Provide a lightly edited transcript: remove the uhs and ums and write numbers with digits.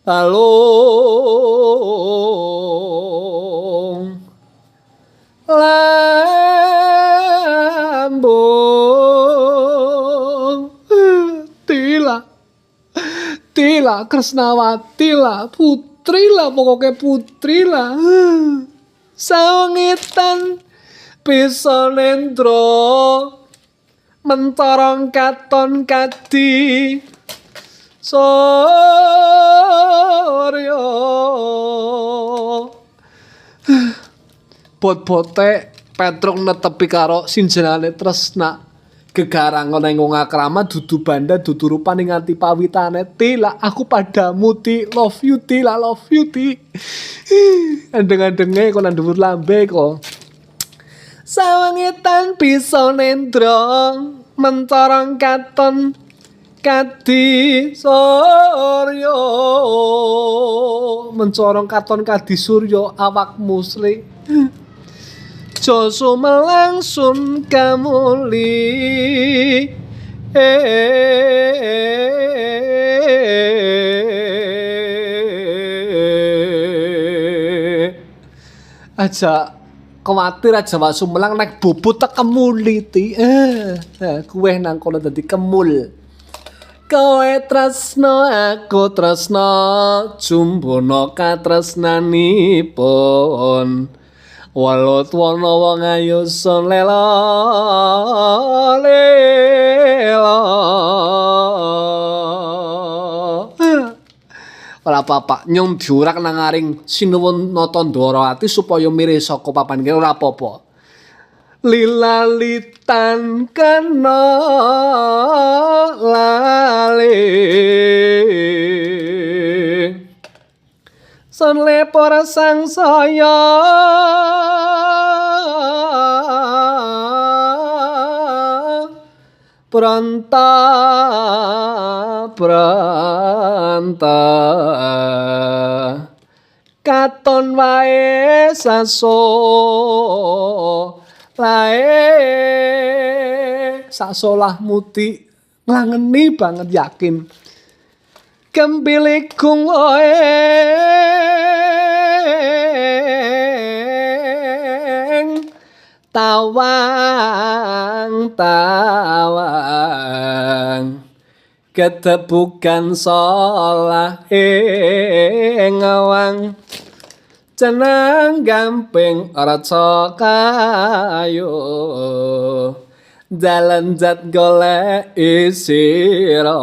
alung lambung tila tila Kresnawati lah putri lah pokoknya putri lah sawengitan bisa nendra mentorong katon kadi Surya bot-bote Petruk netepi karo sinjenane tresna gegarang ana ing ngakrama dudu banda dudu rupane nganti pawitane Tila aku padamu Ti love you Ti la love you Ti endeng-endenge kok nang dhuwur lambe kok sawengitan bisa nendra mentorong katon kadi surya mencorong katon kadi surya awak musli Joso melangsun kamuli aja kuwatir aja wak sumelang nek bubut tek kemuli ti kuwe nang kono dadi kemul kowe tresno aku tresno jumbono katresnanipun walut wana wong ayu son lela lela ora apa-apa nyong diurak nang aring sinuwun nata Ndwarawati supaya mirih saka papan kene ora apa-apa lilalitan kana lali son lepor sangsaya pranta pranta katon wae saso lae sasolah muti nglangeni banget yakin kembilikung oeng tawang tawang ketepukan salah ing awang cenang gamping raca kayu dalan zat golek sira